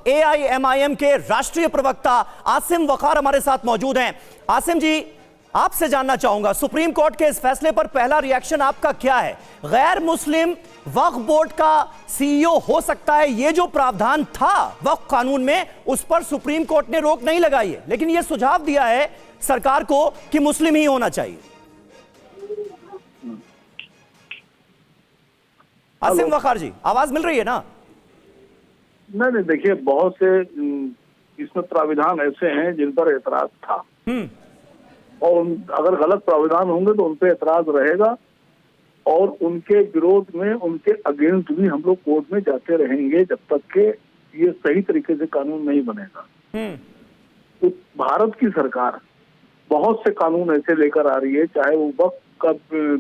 AIMIM के राष्ट्रीय प्रवक्ता आसिम वकार हमारे साथ मौजूद हैं। आसिम जी, आपसे जानना चाहूंगा, सुप्रीम कोर्ट के इस फैसले पर पहला रिएक्शन आपका क्या है? गैर मुस्लिम वक्फ बोर्ड का CEO हो सकता है, ये जो प्रावधान था वक्फ कानून में उस पर सुप्रीम कोर्ट ने रोक नहीं लगाई है, लेकिन यह सुझाव दिया है सरकार को कि मुस्लिम ही होना चाहिए। आसिम वकार जी, आवाज मिल रही है ना? नहीं, देखिए, बहुत से इसमें प्राविधान ऐसे हैं जिन पर एतराज था, और अगर गलत प्राविधान होंगे तो उन पर एतराज रहेगा, और उनके विरोध में, उनके अगेंस्ट भी हम लोग कोर्ट में जाते रहेंगे जब तक के ये सही तरीके से कानून नहीं बनेगा। तो भारत की सरकार बहुत से कानून ऐसे लेकर आ रही है, चाहे वो वक्फ का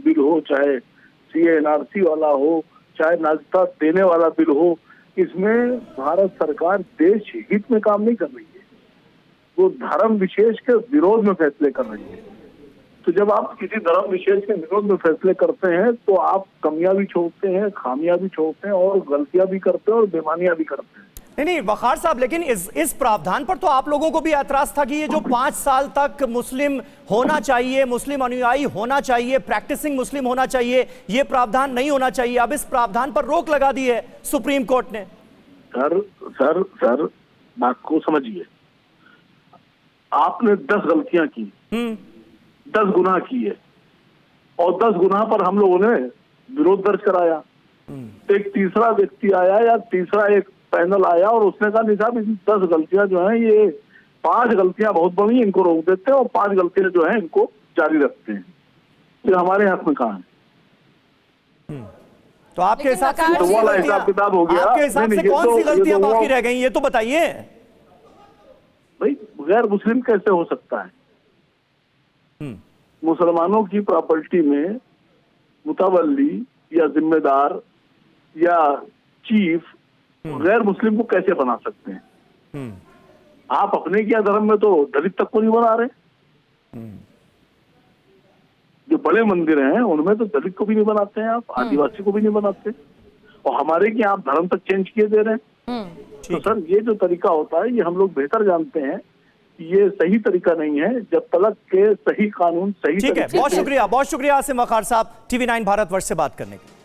बिल हो, चाहे CA/NRC वाला हो, चाहे नागरिकता देने वाला बिल हो, इसमें भारत सरकार देश हित में काम नहीं कर रही है, वो धर्म विशेष के विरोध में फैसले कर रही है। तो जब आप किसी धर्म विशेष के विरोध में फैसले करते हैं तो आप कमियां भी छोड़ते हैं, खामियां भी छोड़ते हैं, और गलतियां भी करते हैं और बेईमानियां भी करते हैं। नहीं वकार साहब, लेकिन इस प्रावधान पर तो आप लोगों को भी ऐतराज था कि ये जो 5 साल तक मुस्लिम होना चाहिए, मुस्लिम अनुयायी होना चाहिए, प्रैक्टिसिंग मुस्लिम होना चाहिए, ये प्रावधान नहीं होना चाहिए। अब इस प्रावधान पर रोक लगा दी है सुप्रीम कोर्ट ने। सर बात को समझिए, आपने 10 गलतियां की, 10 गुनाह किए, और 10 गुनाह पर हम लोगों ने विरोध दर्ज कराया। एक तीसरा व्यक्ति आया या तीसरा एक पैनल आया और उसने कहा, नहीं साहब, इन 10 गलतियां जो हैं, ये 5 गलतियां बहुत बड़ी, इनको रोक देते हैं, और 5 गलतियां जो हैं इनको जारी रखते हैं। फिर हमारे हाथ में कहाँ है? तो आपके हिसाब से तो वाला हिसाब किताब हो गया। आपके हिसाब से कौन सी गलतियां बाकी रह गई, ये तो बताइए भाई। गैर मुस्लिम कैसे हो सकता है? मुसलमानों की प्रॉपर्टी में मुतवल्ली या जिम्मेदार या चीफ गैर मुस्लिम को कैसे बना सकते हैं? आप अपने क्या धर्म में तो दलित तक को नहीं बना रहे। जो बड़े मंदिर हैं उनमें तो दलित को भी नहीं बनाते हैं आप, आदिवासी को भी नहीं बनाते, और हमारे क्या आप धर्म तक चेंज किए दे रहे हैं। तो सर, ये जो तरीका होता है, ये हम लोग बेहतर जानते हैं, ये सही तरीका नहीं है जब तक के सही कानून सही। ठीक है, बहुत शुक्रिया आसिम वकार साहब, TV9 भारतवर्ष से बात करने के लिए।